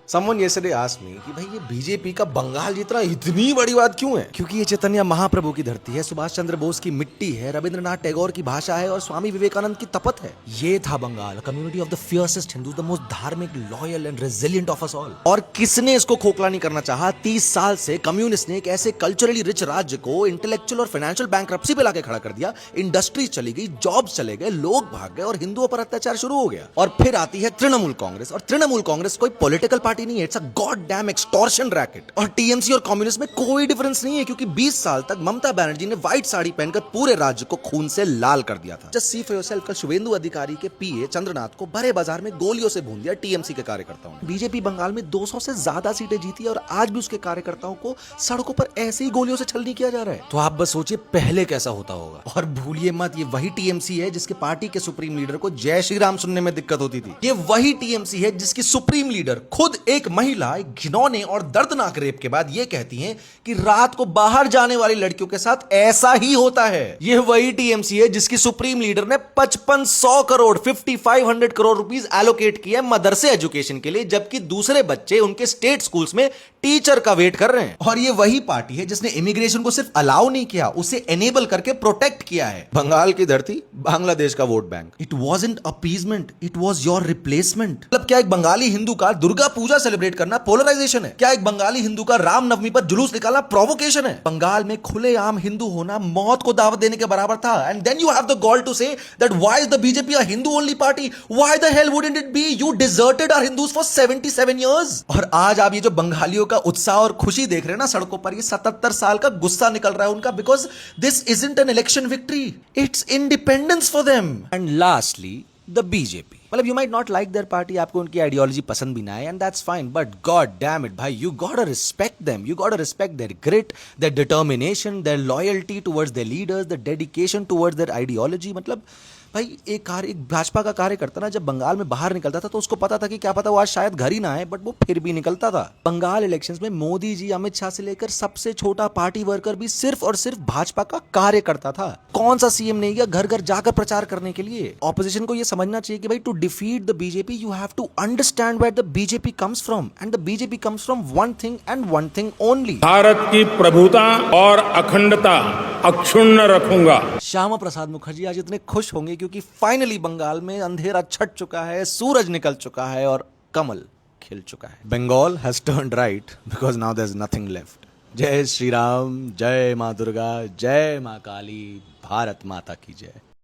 Someone yesterday asked me कि भाई ये बीजेपी का बंगाल जीतना इतनी बड़ी बात क्यों है? क्योंकि ये चैतन्य महाप्रभु की धरती है, सुभाष चंद्र बोस की मिट्टी है, रविंद्रनाथ टैगोर की भाषा है और स्वामी विवेकानंद की तपत है। ये था Bengal, community of the fiercest Hindus, the most धार्मिक, loyal and resilient of us all. और किसने इसको खोखला नहीं करना चाहा? 30 साल से कम्युनिस्ट ने एक ऐसे कल्चरली रिच राज्य को इंटेलेक्चुअल और फाइनेंशियल बैंकरप्सी पे लाके खड़ा कर दिया। इंडस्ट्री चली गई, जॉब्स चले गए, लोग भाग गए और हिंदुओं पर अत्याचार शुरू हो गया। और फिर आती है तृणमूल कांग्रेस, और तृणमूल कांग्रेस कोई पॉलिटिकल पार्टी नहीं है, it's a god damn extortion racket. और टीएमसी और कम्युनिस्ट में कोई डिफरेंस नहीं है, क्योंकि 20 साल तक ममता बनर्जी ने व्हाइट साड़ी पहनकर पूरे राज्य को खून से लाल कर दिया था। जस्ट सी फॉर योरसेल्फ, कल शुभेंदु अधिकारी के पीए चंद्रनाथ को भरे बाजार में गोलियों से भून दिया टीएमसी के कार्यकर्ताओं ने। बीजेपी बंगाल में 200 से ज्यादा सीटें जीती और आज भी उसके कार्यकर्ताओं को सड़कों पर ऐसे ही गोलियों से छलनी किया जा रहा है। तो आप बस सोचिए पहले कैसा होता होगा। और भूलिए मत, ये वही टीएमसी है जिसके पार्टी के सुप्रीम लीडर को जय श्री राम सुनने में दिक्कत होती थी। ये वही टीएमसी है जिसकी सुप्रीम लीडर खुद एक महिला घिनौने और दर्दनाक रेप के बाद ये कहती हैं कि रात को बाहर जाने वाली लड़कियों के साथ ऐसा ही होता है। ये वही टीएमसी है जिसकी सुप्रीम लीडर ने 5500 करोड़ 5500 करोड़ रुपीस एलोकेट किया है मदरसे एजुकेशन के लिए, जबकि दूसरे बच्चे उनके स्टेट स्कूल्स में टीचर का वेट कर रहे हैं। और ये वही पार्टी है जिसने इमिग्रेशन को सिर्फ अलाउ नहीं किया, उसे एनेबल करके प्रोटेक्ट किया है। बंगाल की धरती, बांग्लादेश का vote bank. It wasn't appeasement, it was your replacement. मतलब क्या एक बंगाली हिंदू का दुर्गा पूजा सेलिब्रेट करना पोलराइजेशन है? क्या एक बंगाली हिंदू का रामनवमी पर जुलूस निकालना प्रोवोकेशन है? बंगाल में खुलेआम हिंदू होना मौत को दावत देने के बराबर था। And then you have the gall to say that why is the BJP a Hindu only party? Why the hell wouldn't it be? You deserted our Hindus for 77 years. और आज आप ये जो बंगालियों का उत्साह और खुशी देख रहे हैं ना सड़कों पर, ये 77 साल का गुस्सा निकल रहा है उनका, because this isn't an election victory, it's independence for them. And lastly the BJP, मतलब you might not like their party, आपको उनकी आइडियोलॉजी पसंद भी ना है, and that's fine, but god damn it भाई, you got respect them, you got respect their grit, their determination, their loyalty towards their leaders, their dedication towards their ideology. मतलब भाई एक भाजपा का कार्यकर्ता ना जब बंगाल में बाहर निकलता था तो उसको पता था कि क्या पता वो आज शायद घर ही ना आए, बट वो फिर भी निकलता था। बंगाल इलेक्शंस में मोदी जी, अमित शाह से लेकर सबसे छोटा पार्टी वर्कर भी सिर्फ और सिर्फ भाजपा का कार्यकर्ता था। कौन सा सीएम नहीं गया घर घर जाकर प्रचार करने के लिए? ऑपोजिशन को यह समझना चाहिए कि भाई to defeat the BJP you have to understand where the BJP comes from, and the BJP comes from one thing and one thing only, Bharat की प्रभुता और अखंडता अक्षुण्ण रखूंगा। श्यामा प्रसाद मुखर्जी आज इतने खुश होंगे क्योंकि फाइनली बंगाल में अंधेरा छट चुका है, सूरज निकल चुका है और कमल खिल चुका है। Bengal has turned right because now there is nothing left. जय श्री राम, जय मां दुर्गा, जय मां काली, भारत माता की जय।